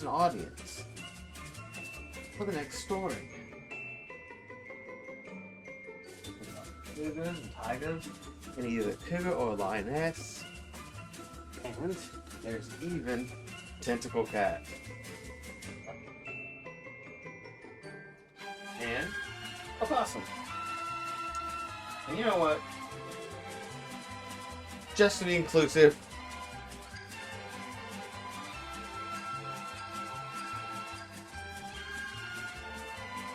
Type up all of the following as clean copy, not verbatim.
an audience for the next story. Cougars and tigers, and either cougar or lioness, and there's even tentacle cat. And a possum. And you know what? Just to be inclusive,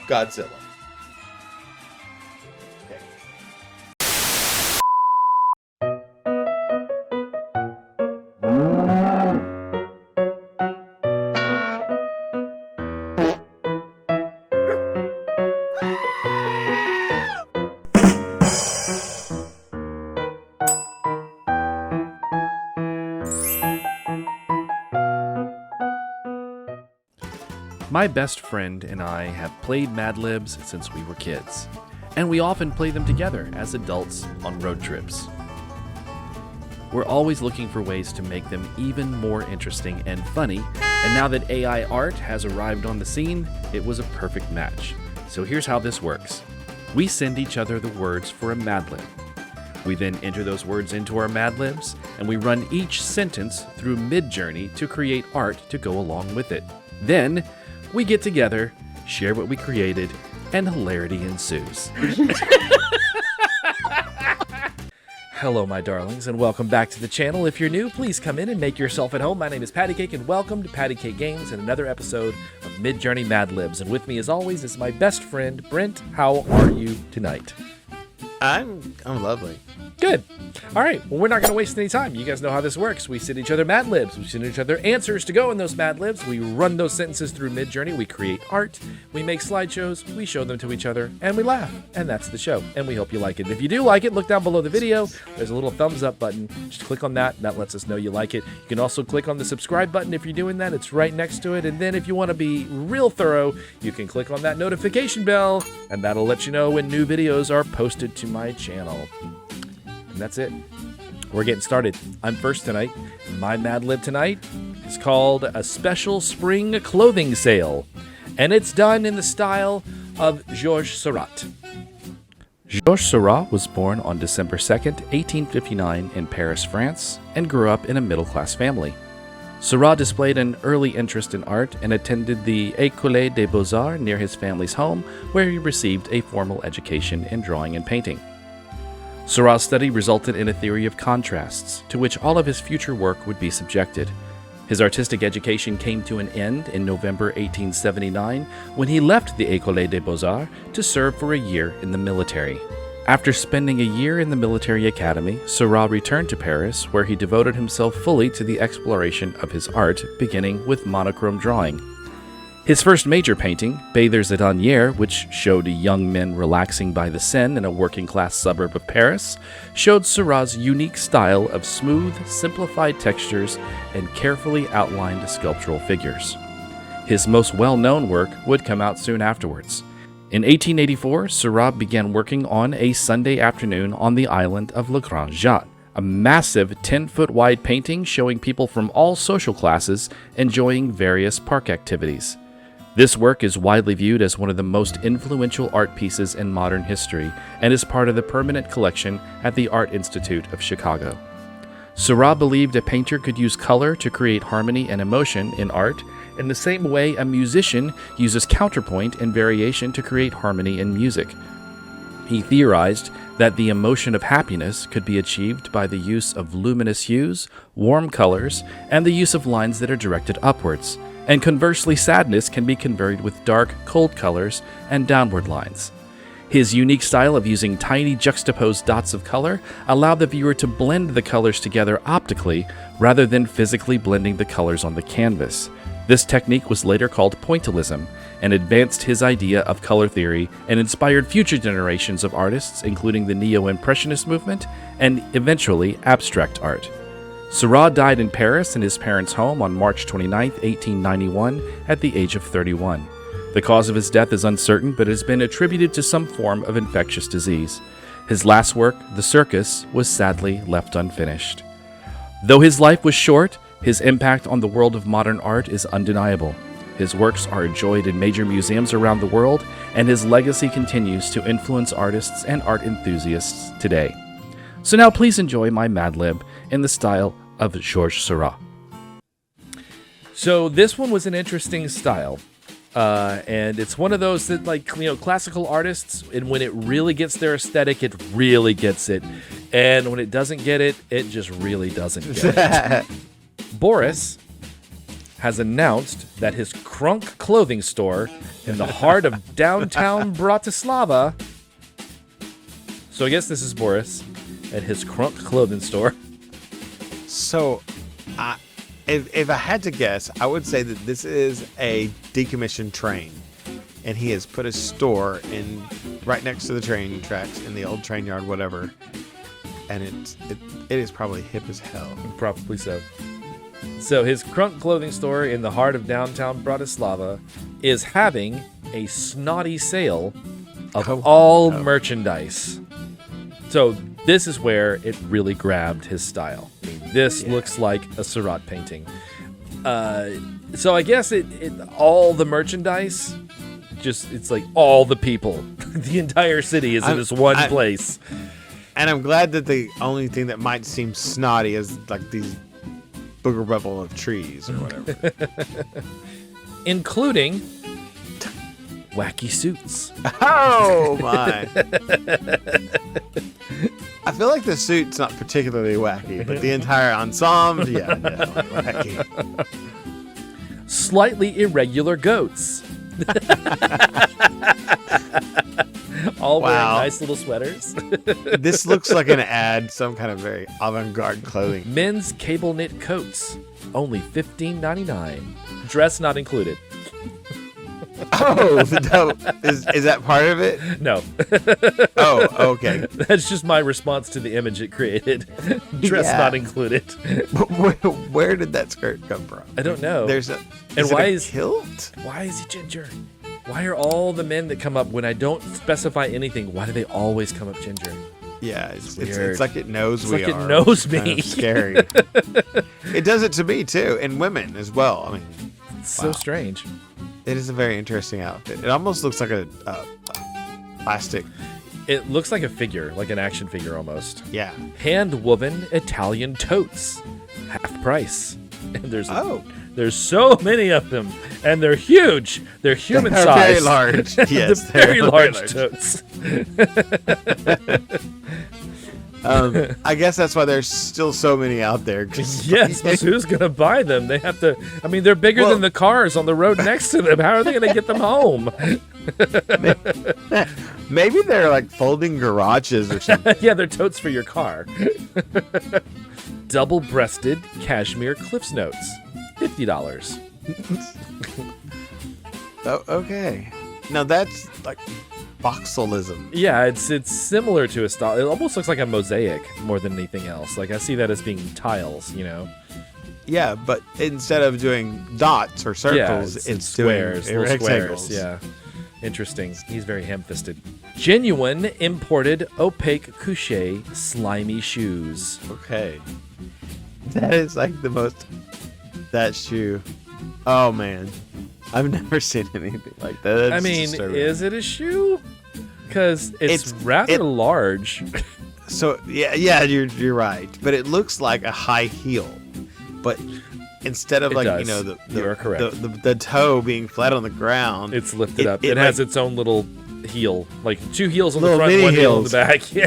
Godzilla. Okay. My best friend and I have played Madlibs since we were kids, and we often play them together as adults on road trips. We're always looking for ways to make them even more interesting and funny, and now that AI art has arrived on the scene, it was a perfect match. So here's how this works. We send each other the words for a Madlib. We then enter those words into our Madlibs, and we run each sentence through MidJourney to create art to go along with it. Then, we get together, share what we created, and hilarity ensues. Hello, my darlings, and welcome back to the channel. If you're new, please come in and make yourself at home. My name is Paddycake, and welcome to Paddycake Games and another episode of MidJourney Madlibs. And with me, as always, is my best friend, Brent. How are you tonight? I'm lovely. Good. All right. Well, we're not going to waste any time. You guys know how this works. We send each other Madlibs. We send each other answers to go in those Madlibs. We run those sentences through MidJourney. We create art. We make slideshows. We show them to each other, and we laugh. And that's the show. And we hope you like it. And if you do like it, look down below the video. There's a little thumbs up button. Just click on that. That lets us know you like it. You can also click on the subscribe button if you're doing that. It's right next to it. And then if you want to be real thorough, you can click on that notification bell, and that'll let you know when new videos are posted to my channel. And that's it. We're getting started. I'm first tonight. My Madlib tonight is called A Special Spring Clothing Sale, and it's done in the style of Georges Seurat. Georges Seurat was born on December 2nd, 1859 in Paris, France, and grew up in a middle-class family. Seurat displayed an early interest in art and attended the École des Beaux-Arts near his family's home, where he received a formal education in drawing and painting. Seurat's study resulted in a theory of contrasts, to which all of his future work would be subjected. His artistic education came to an end in November 1879 when he left the École des Beaux-Arts to serve for a year in the military. After spending a year in the military academy, Seurat returned to Paris, where he devoted himself fully to the exploration of his art, beginning with monochrome drawing. His first major painting, Bathers at Asnières, which showed young men relaxing by the Seine in a working-class suburb of Paris, showed Seurat's unique style of smooth, simplified textures and carefully outlined sculptural figures. His most well-known work would come out soon afterwards. In 1884, Seurat began working on A Sunday Afternoon on the island of Le Grand Jatte, a massive 10-foot-wide painting showing people from all social classes enjoying various park activities. This work is widely viewed as one of the most influential art pieces in modern history and is part of the permanent collection at the Art Institute of Chicago. Seurat believed a painter could use color to create harmony and emotion in art in the same way a musician uses counterpoint and variation to create harmony in music. He theorized that the emotion of happiness could be achieved by the use of luminous hues, warm colors, and the use of lines that are directed upwards. And conversely, sadness can be conveyed with dark, cold colors and downward lines. His unique style of using tiny juxtaposed dots of color allowed the viewer to blend the colors together optically rather than physically blending the colors on the canvas. This technique was later called pointillism and advanced his idea of color theory and inspired future generations of artists, including the Neo-Impressionist movement and eventually abstract art. Seurat died in Paris in his parents' home on March 29, 1891, at the age of 31. The cause of his death is uncertain, but has been attributed to some form of infectious disease. His last work, The Circus, was sadly left unfinished. Though his life was short, His impact on the world of modern art is undeniable. His works are enjoyed in major museums around the world, and his legacy continues to influence artists and art enthusiasts today. So now please enjoy my Madlib in the style of Georges Seurat. So this one was an interesting style. And it's one of those that, like, you know, classical artists, and when it really gets their aesthetic, it really gets it. And when it doesn't get it, it just really doesn't get it. Boris has announced that his Krunk clothing store in the heart of downtown Bratislava. So I guess this is Boris at his Krunk clothing store. So, if I had to guess, I would say that this is a decommissioned train, and he has put a store in right next to the train tracks in the old train yard, whatever. And it is probably hip as hell. Probably so. So his Krunk clothing store in the heart of downtown Bratislava is having a snotty sale of all merchandise. So this is where it really grabbed his style. I mean, this looks like a Seurat painting. So I guess it all the merchandise, just it's like all the people. The entire city is in this one place. And I'm glad that the only thing that might seem snotty is like these booger bubble of trees or whatever. Including wacky suits. Oh my. I feel like the suit's not particularly wacky, but the entire ensemble, yeah, definitely wacky. Slightly irregular goats. All wearing nice little sweaters. This looks like an ad, some kind of very avant-garde clothing. Men's cable knit coats, only $15.99. Dress not included. Oh, no. Is that part of it? No. Oh, okay. That's just my response to the image it created. Dress not included. Where did that skirt come from? I don't know. Why is kilt? Why is he ginger? Why are all the men that come up when I don't specify anything? Why do they always come up ginger? Yeah, it's like it knows it's we like are. It knows me. Kind of scary. It does it to me too, and women as well. I mean, it's so strange. It is a very interesting outfit. It almost looks like a plastic. It looks like a figure, like an action figure almost. Yeah. Hand-woven Italian totes, half price. And there's so many of them, and they're huge. They're human size. They're very large. Yes, they're very large totes. I guess that's why there's still so many out there. Yes, but who's going to buy them? They have to. I mean, they're bigger than the cars on the road next to them. How are they going to get them home? Maybe they're like folding garages or something. Yeah, they're totes for your car. Double-breasted cashmere Cliffs Notes, $50. Oh, okay. Now that's like voxelism. Yeah, it's similar to a style. It almost looks like a mosaic more than anything else. Like I see that as being tiles, you know. Yeah, but instead of doing dots or circles, it's squares, doing little rectangles. squares. Yeah, interesting. He's very ham-fisted. Genuine imported opaque couche slimy shoes. Okay, that is like the most. That shoe. Oh man. I've never seen anything like that. I mean, is it a shoe? Because it's rather large. So yeah, you're right. But it looks like a high heel. But instead of You're correct. the toe being flat on the ground, it's lifted up. It has its own little heel, like two heels on the front, mini one heel on heels. the back. Yeah.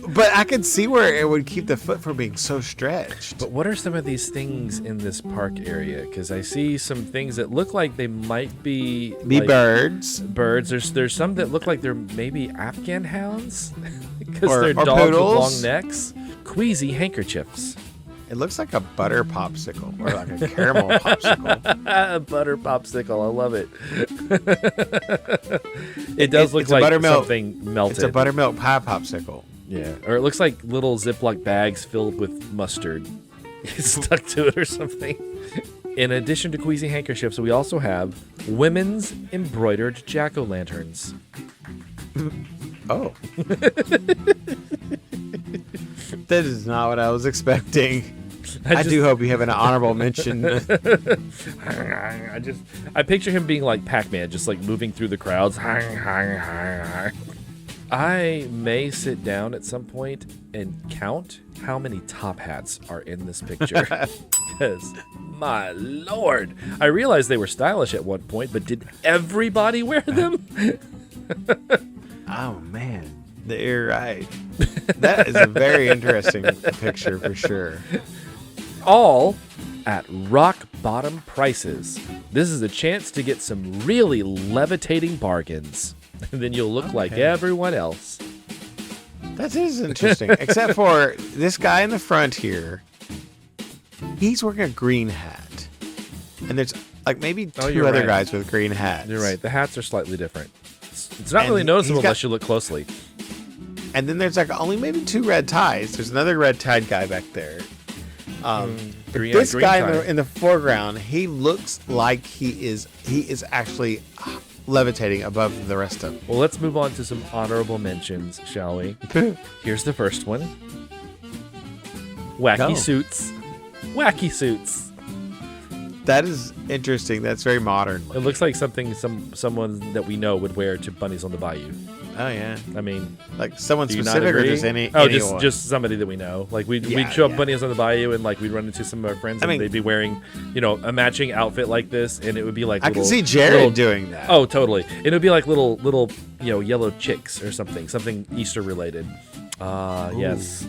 But I could see where it would keep the foot from being so stretched. But what are some of these things in this park area? Because I see some things that look like they might be like birds. Birds. There's some that look like they're maybe Afghan hounds because Or they're dogs poodles. with long necks. Queasy handkerchiefs. It looks like a butter popsicle or like a caramel popsicle. A butter popsicle. I love it. It does look like something melted. It's a buttermilk pie popsicle. Yeah, or it looks like little Ziploc bags filled with mustard stuck to it or something. In addition to queasy handkerchiefs, we also have women's embroidered jack-o'-lanterns. Oh. That is not what I was expecting. I do hope you have an honorable mention. I picture him being like Pac-Man, just like moving through the crowds. I may sit down at some point and count how many top hats are in this picture. Because, my lord, I realized they were stylish at one point, but did everybody wear them? Oh, man. You're right. That is a very interesting picture for sure. All at rock bottom prices. This is a chance to get some really levitating bargains. And then you'll look like everyone else. That is interesting. Except for this guy in the front here. He's wearing a green hat. And there's like maybe two other guys with green hats. You're right. The hats are slightly different. It's not really noticeable unless you look closely. And then there's like only maybe 2 red ties. There's another red tied guy back there. This guy in the foreground, he looks like he is actually levitating above the rest of them. Well, let's move on to some honorable mentions, shall we? Here's the first one. Wacky suits. Wacky suits. That is interesting. That's very modern. It looks like something someone that we know would wear to Bunnies on the Bayou. Oh yeah. I mean, like someone specific or just anyone? just somebody that we know. Like we'd show up Bunnies on the Bayou and like we'd run into some of our friends and they'd be wearing, a matching outfit like this, and it would be like I can see Jared doing that. Oh, totally. It would be like little yellow chicks or something Easter related. Yes.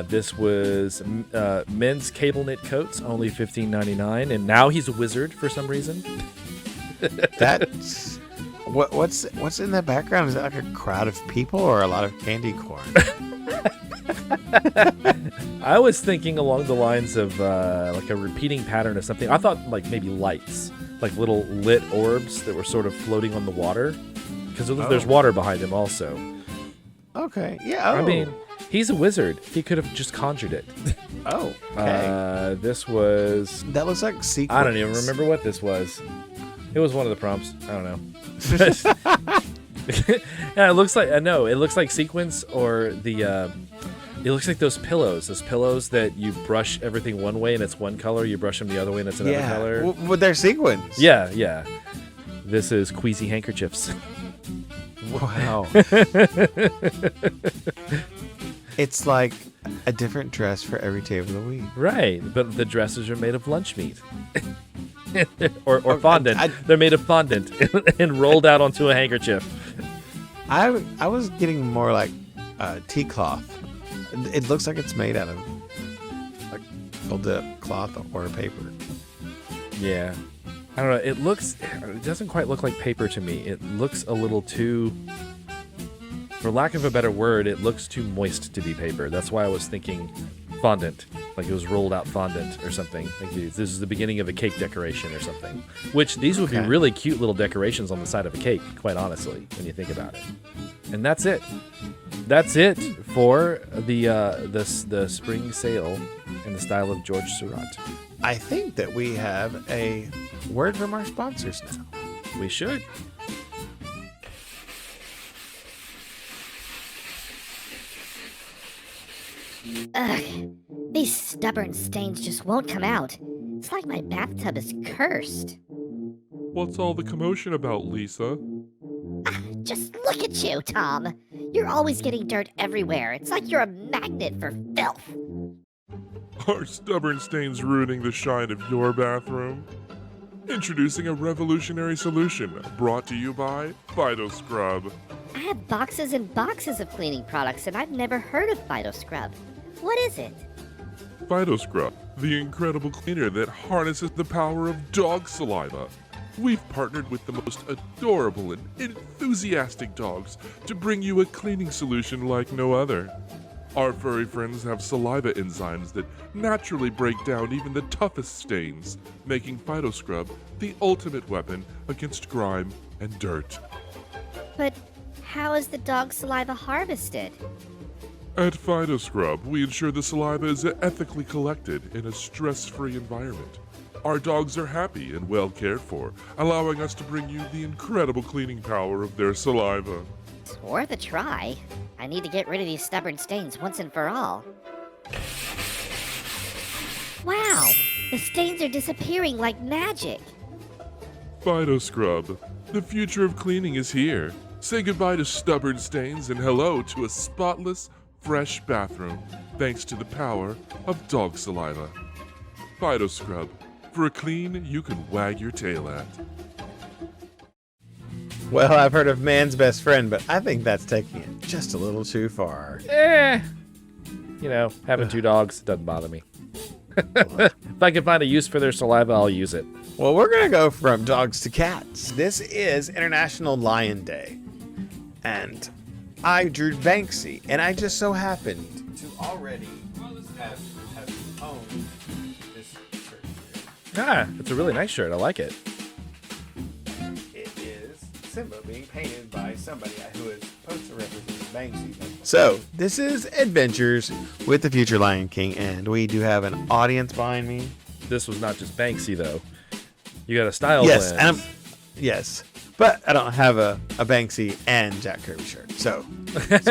This was men's cable knit coats, only $15.99, and now he's a wizard for some reason. That's what's in the background? Is that like a crowd of people or a lot of candy corn? I was thinking along the lines of like a repeating pattern of something. I thought like maybe lights, like little lit orbs that were sort of floating on the water, because there's water behind him also. Okay, yeah. I mean, he's a wizard. He could have just conjured it. Oh, okay. This was... That looks like sequence. I don't even remember what this was. It was one of the prompts. I don't know. Yeah, it looks like... no, it looks like sequence or the... it looks like those pillows that you brush everything one way and it's one color, you brush them the other way and it's another color. Well, they're sequins. Yeah. This is queasy handkerchiefs. Wow. It's like a different dress for every day of the week. Right, but the dresses are made of lunch meat. or fondant. They're made of fondant and rolled out onto a handkerchief. I was getting more like tea cloth. It looks like it's made out of like folded up cloth or paper. Yeah. I don't know. It doesn't quite look like paper to me. It looks a little too, for lack of a better word, it looks too moist to be paper. That's why I was thinking fondant, like it was rolled out fondant or something. Like this is the beginning of a cake decoration or something. Which these would be really cute little decorations on the side of a cake, quite honestly, when you think about it. And that's it. That's it for the spring sale in the style of George Seurat. I think that we have a word from our sponsors now. We should. Ugh, these stubborn stains just won't come out. It's like my bathtub is cursed. What's all the commotion about, Lisa? Just look at you, Tom. You're always getting dirt everywhere. It's like you're a magnet for filth. Are stubborn stains ruining the shine of your bathroom? Introducing a revolutionary solution brought to you by PhytoScrub. I have boxes and boxes of cleaning products, and I've never heard of PhytoScrub. What is it? PhytoScrub, the incredible cleaner that harnesses the power of dog saliva. We've partnered with the most adorable and enthusiastic dogs to bring you a cleaning solution like no other. Our furry friends have saliva enzymes that naturally break down even the toughest stains, making PhytoScrub the ultimate weapon against grime and dirt. But how is the dog saliva harvested? At PhytoScrub, we ensure the saliva is ethically collected in a stress-free environment. Our dogs are happy and well cared for, allowing us to bring you the incredible cleaning power of their saliva. It's worth a try. I need to get rid of these stubborn stains once and for all. The stains are disappearing like magic. Fido Scrub, the future of cleaning is here. Say goodbye to stubborn stains and hello to a spotless, fresh bathroom, thanks to the power of dog saliva. Fido Scrub, for a clean you can wag your tail at. Well, I've heard of man's best friend, but I think that's taking it just a little too far. You know, having 2 dogs doesn't bother me. If I can find a use for their saliva, I'll use it. Well, we're going to go from dogs to cats. This is International Lion Day. And I drew Banksy, and I just so happened to already have owned this shirt here. It's a really nice shirt. I like it. It is Simba being painted by somebody who is supposed to represent Banksy. So, this is Adventures with the Future Lion King, and we do have an audience behind me. This was not just Banksy, though. You got a style Yes, blend. and yes, but I don't have a Banksy and Jack Kirby shirt. So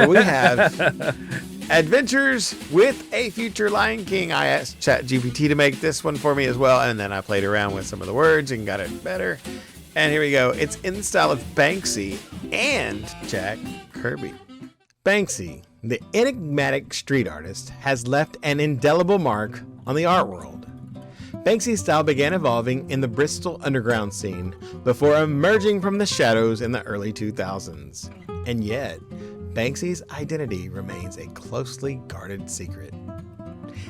we have Adventures with a Future Lion King. I asked ChatGPT to make this one for me as well, and then I played around with some of the words and got it better. And here we go. It's in the style of Banksy and Jack Kirby. Banksy, the enigmatic street artist, has left an indelible mark on the art world. Banksy's style began evolving in the Bristol underground scene before emerging from the shadows in the early 2000s. And yet, Banksy's identity remains a closely guarded secret.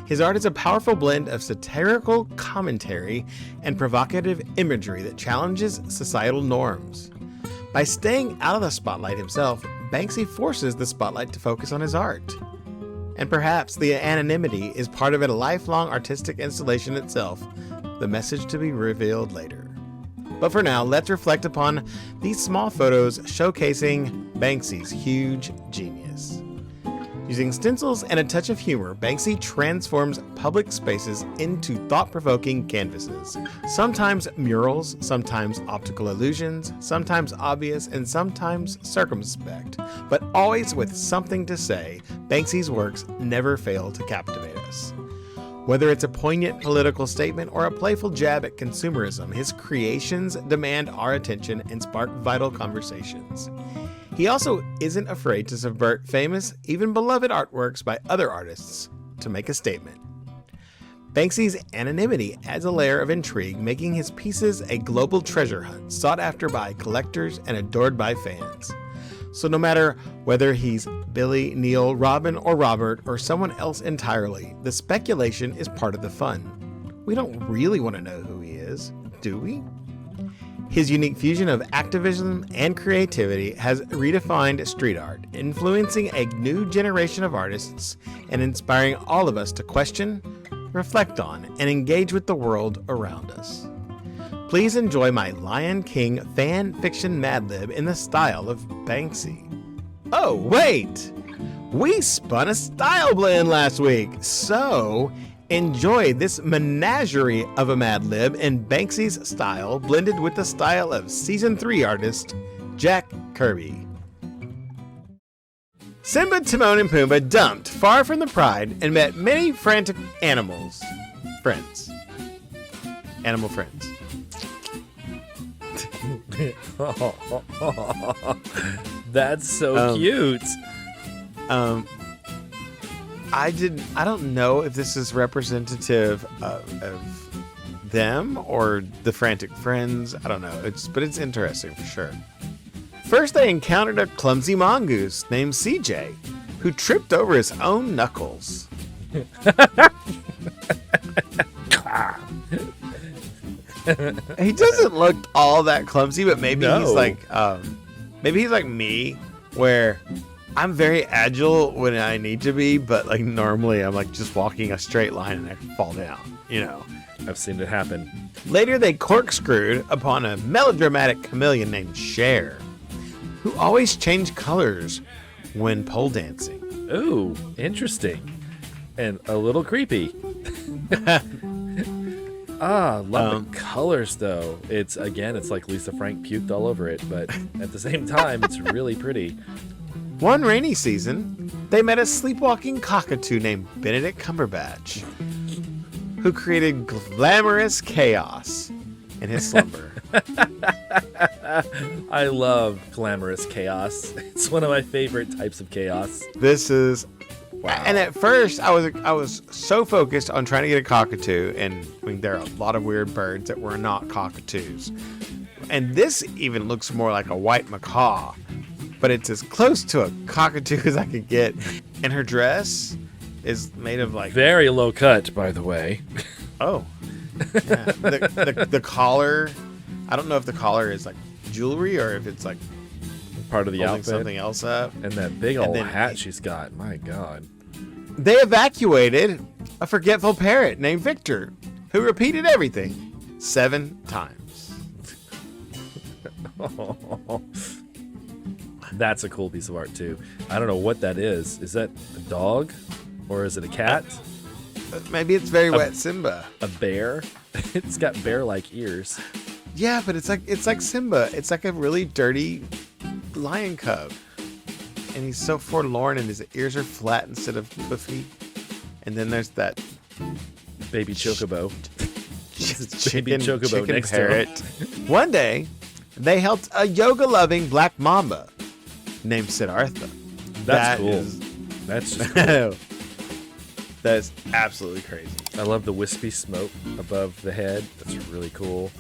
His art is a powerful blend of satirical commentary and provocative imagery that challenges societal norms. By staying out of the spotlight himself, Banksy forces the spotlight to focus on his art. And perhaps the anonymity is part of a lifelong artistic installation itself, the message to be revealed later. But for now, let's reflect upon these small photos showcasing Banksy's huge genius. Using stencils and a touch of humor, Banksy transforms public spaces into thought-provoking canvases. Sometimes murals, sometimes optical illusions, sometimes obvious and sometimes circumspect, but always with something to say, Banksy's works never fail to captivate us. Whether it's a poignant political statement or a playful jab at consumerism, his creations demand our attention and spark vital conversations. He also isn't afraid to subvert famous, even beloved artworks by other artists to make a statement. Banksy's anonymity adds a layer of intrigue, making his pieces a global treasure hunt sought after by collectors and adored by fans. So no matter whether he's Billy, Neil, Robin, or Robert, or someone else entirely, the speculation is part of the fun. We don't really want to know who he is, do we? His unique fusion of activism and creativity has redefined street art, influencing a new generation of artists and inspiring all of us to question, reflect on, and engage with the world around us. Please enjoy my Lion King fan fiction Madlib in the style of Banksy. Oh, wait! We spun a style blend last week, so enjoy this menagerie of a Madlib in Banksy's style blended with the style of Season 3 artist Jack Kirby. Simba, Timon, and Pumbaa dumped far from the pride and met many frantic animals. Friends. Animal friends. That's so cute. I don't know if this is representative of them or the frantic friends. I don't know. But it's interesting for sure. First, they encountered a clumsy mongoose named CJ, who tripped over his own knuckles. He doesn't look all that clumsy, but maybe he's like me, where I'm very agile when I need to be, but like normally I'm like just walking a straight line and I fall down, you know. I've seen it happen. Later, they corkscrewed upon a melodramatic chameleon named Cher, who always changed colors when pole dancing. Ooh, interesting. And a little creepy. Love the colors though. It's like Lisa Frank puked all over it, but at the same time, it's really pretty. One rainy season, they met a sleepwalking cockatoo named Benedict Cumberbatch. who created glamorous chaos in his slumber. I love glamorous chaos. It's one of my favorite types of chaos. This is, Wow. and at first I was so focused on trying to get a cockatoo, and I mean there are a lot of weird birds that were not cockatoos, and this even looks more like a white macaw, but it's as close to a cockatoo as I could get. And her dress is made of like Very low cut, by the way. oh, yeah. the collar. I don't know if the collar is like jewelry or if it's like Part of the holding outfit. something else up. And that big old then- hat she's got. My God. They evacuated a forgetful parrot named Victor, who repeated everything 7 times. That's a cool piece of art, too. I don't know what that is. Is that a dog? Or is it a cat? Maybe it's very wet Simba. A bear? It's got bear-like ears. Yeah, but it's like Simba. It's like a really dirty lion cub. And he's so forlorn and his ears are flat instead of poofy. And then there's that Baby chocobo. chicken, chocobo chicken next to him. parrot. One day, they helped a yoga-loving black mamba named Siddhartha. That's That cool. is- That's just cool. That is absolutely crazy. I love the wispy smoke above the head. That's really cool.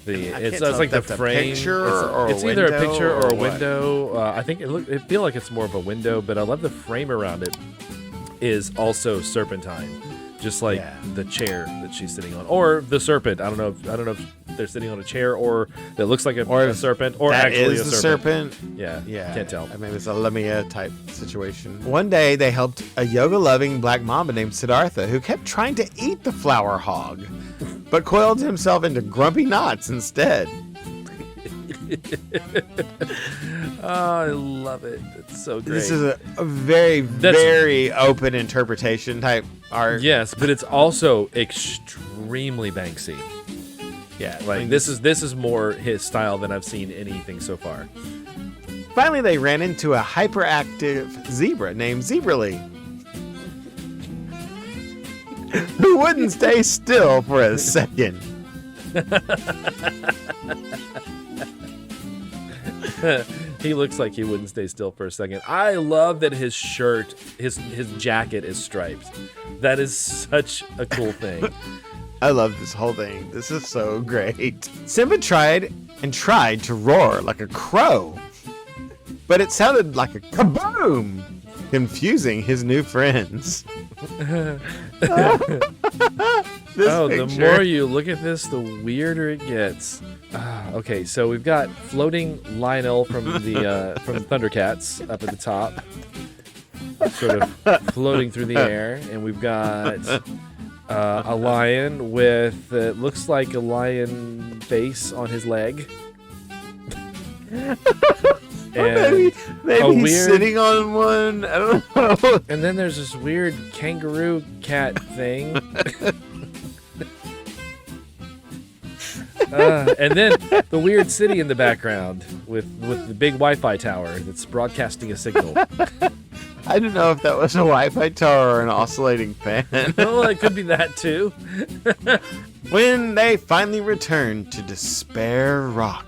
It's tell like if the that's a frame. picture or a it's either a window picture or a or what. window. I think it feel like it's more of a window, but I love the frame around it is also serpentine, just like Yeah. the chair that she's sitting on, or the serpent. I don't know if they're sitting on a chair or that looks like a serpent, or that actually is a the serpent. serpent. Yeah, Yeah, can't tell. I mean, it's a Lamia type situation. One day, they helped a yoga-loving black mamba named Siddhartha, who kept trying to eat the flower hog, but coiled himself into grumpy knots instead. Oh, I love it. It's so great. This is a very, very open interpretation type art. Yes, but it's also extremely Banksy. Yeah, Like this is more his style than I've seen anything so far. Finally, they ran into a hyperactive zebra named Zebraly, who wouldn't stay still for a second. He looks like he wouldn't stay still for a second. I love that his shirt, his jacket is striped. That is such a cool thing. I love this whole thing. This is so great. Simba tried to roar like a crow, but it sounded like a kaboom, confusing his new friends. The more you look at this, the weirder it gets. Okay, so we've got floating Lionel from the Thundercats up at the top, sort of floating through the air, and we've got a lion with looks like a lion face on his leg. Maybe a he's weird- sitting on one. I don't know. And then there's this weird kangaroo cat thing. And then the weird city in the background with the big Wi-Fi tower that's broadcasting a signal. I don't know if that was a Wi-Fi tower or an oscillating fan. Oh, it could be that too. When they finally returned to Despair Rock,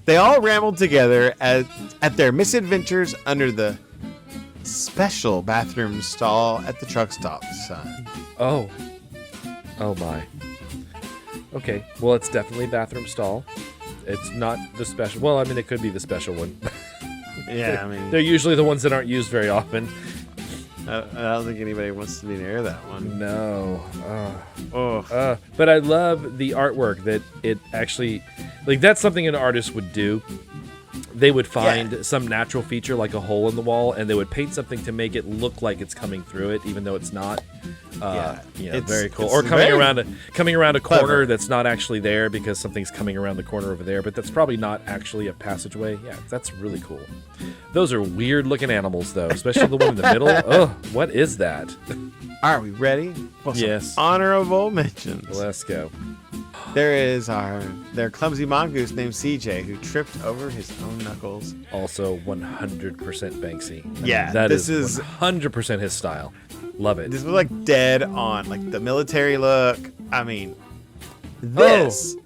they all rambled together at their misadventures under the special bathroom stall at the truck stop sign. Oh my. Okay, well, it's definitely bathroom stall. It's not the special. Well, I mean, it could be the special one. Yeah, I mean, They're usually the ones that aren't used very often. I don't think anybody wants to be near that one. No. Oh, But I love the artwork that it actually, like, that's something an artist would do. They would find some natural feature like a hole in the wall, and they would paint something to make it look like it's coming through it, even though it's not. It's- Very cool. it's Or coming very around a corner clever. that's not actually there because something's coming around the corner over there, but that's probably not actually a passageway. Yeah, that's really cool. Those are weird looking animals, though, especially the one in the middle. Oh, what is that? are we ready? For some Yes. honorable mentions. Let's go. There is their clumsy mongoose named CJ who tripped over his own knuckles. Also 100% Banksy. Yeah, that this is is 100% his style. Love it. This was like dead on, like the military look. I mean, this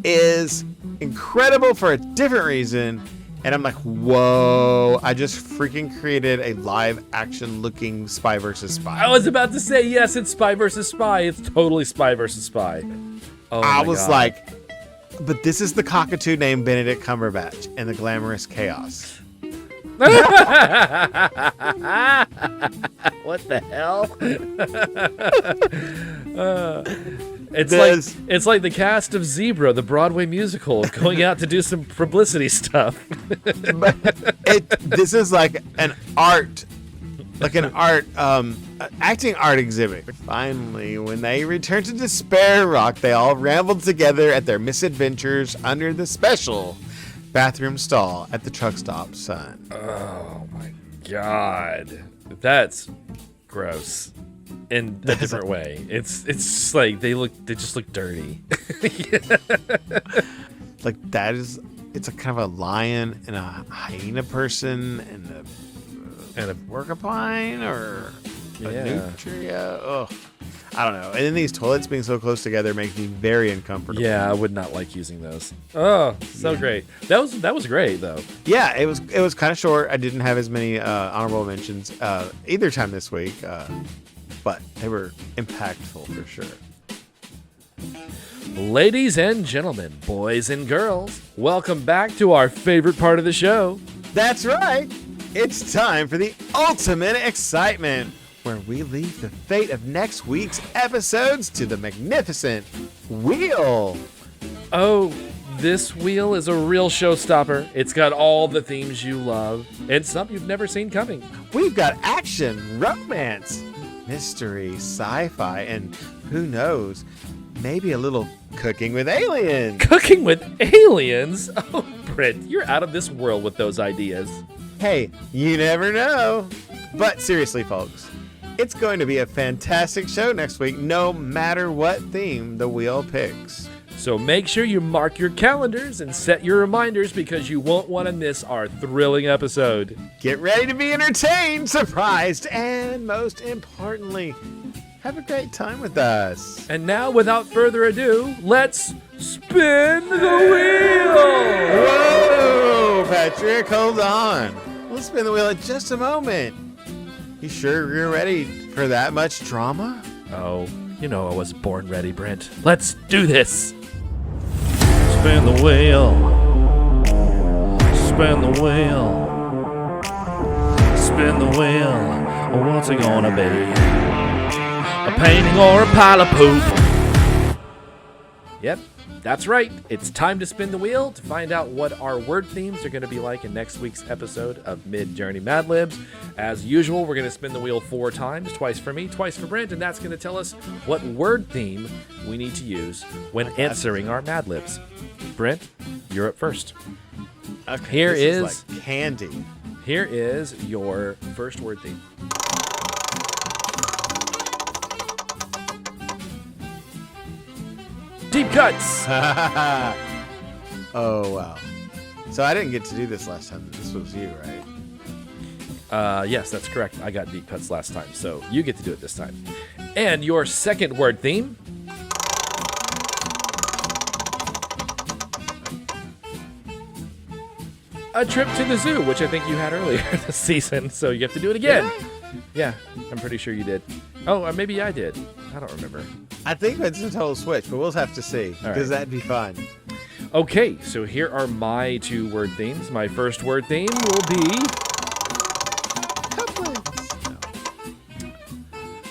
is incredible for a different reason. And I'm like, whoa, I just freaking created a live action looking Spy versus Spy. I was about to say, yes, it's Spy versus Spy. It's totally Spy versus Spy. Oh, I my was God. like, but this is the cockatoo named Benedict Cumberbatch and the glamorous chaos. What the hell? It's like the cast of Zebra, the Broadway musical, going out to do some publicity stuff. This is like an acting art exhibit. Finally, when they returned to Despair Rock, they all rambled together at their misadventures under the special bathroom stall at the truck stop, son. Oh my God, that's gross in a different way. It's just like they just look dirty. Like that is, it's a kind of a lion and a hyena person and a porcupine or a nutria. Oh, I don't know. And then these toilets being so close together makes me very uncomfortable. Yeah, I would not like using those. Oh, so great. That was great though. Yeah, it was kind of short. I didn't have as many honorable mentions either time this week, but they were impactful for sure. Ladies and gentlemen, boys and girls, welcome back to our favorite part of the show. That's right. It's time for the ultimate excitement, where we leave the fate of next week's episodes to the magnificent wheel. Oh, this wheel is a real showstopper. It's got all the themes you love and some you've never seen coming. We've got action, romance, mystery, sci-fi, and who knows, maybe a little cooking with aliens. Cooking with aliens? Oh, Brent, you're out of this world with those ideas. Hey, you never know. But seriously, folks, it's going to be a fantastic show next week, no matter what theme the wheel picks. So make sure you mark your calendars and set your reminders, because you won't want to miss our thrilling episode. Get ready to be entertained, surprised, and most importantly, have a great time with us. And now, without further ado, let's spin the wheel! Whoa, Patrick, hold on. We'll spin the wheel in just a moment. You sure you're ready for that much drama? Oh, you know I was born ready, Brent. Let's do this! Spin the wheel. Spin the wheel. Spin the wheel. What's it gonna be? A painting or a pile of poop? Yep, that's right. It's time to spin the wheel to find out what our word themes are going to be like in next week's episode of MidJourney Madlibs. As usual, we're going to spin the wheel 4 times, twice for me, twice for Brent, and that's going to tell us what word theme we need to use when answering our Madlibs. Brent, you're up first. Okay, Here this is like candy. Here is your first word theme. Deep cuts. Oh, wow. So I didn't get to do this last time. This was you, right? Yes, that's correct. I got deep cuts last time, so you get to do it this time. And your second word theme. A trip to the zoo, which I think you had earlier this season, so you have to do it again. Yeah, I'm pretty sure you did. Oh, or maybe I did. I don't remember. I think it's a total switch, but we'll have to see, because that'd be fun. Okay, so here are my 2 word themes. My first word theme will be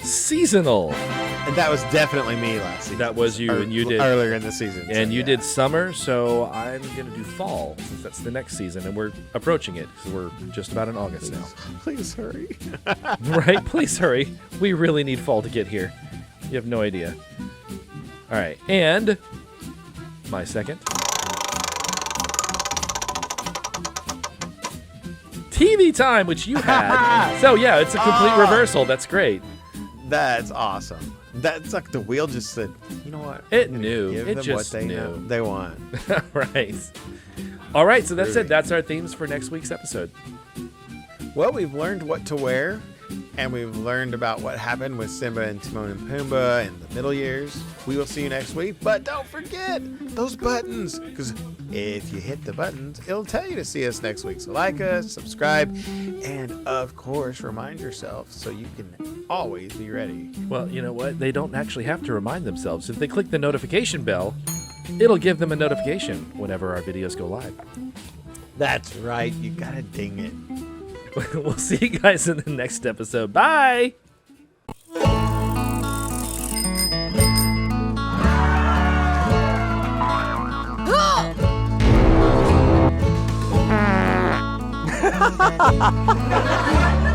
seasonal. And that was definitely me last season. That was you, and you did earlier in the season. And you did summer, so I'm gonna do fall, since that's the next season, and we're approaching it, because we're just about in August now. Please hurry. Right? Please hurry. We really need fall to get here. You have no idea. All right, and my second. TV time, which you had. So yeah, it's a complete reversal. That's great. That's awesome. That's like the wheel just said, you know what? It I'm gonna knew. Give It them just what knew. they want. Right. All right, so that's Groovy. it. That's our themes for next week's episode. Well, we've learned what to wear, and we've learned about what happened with Simba and Timon and Pumbaa in the middle years. We will see you next week, but don't forget those buttons, because if you hit the buttons, it'll tell you to see us next week. So like us, subscribe, and of course, remind yourself so you can always be ready. Well, you know what? They don't actually have to remind themselves. If they click the notification bell, it'll give them a notification whenever our videos go live. That's right, you gotta ding it. We'll see you guys in the next episode. Bye! Ha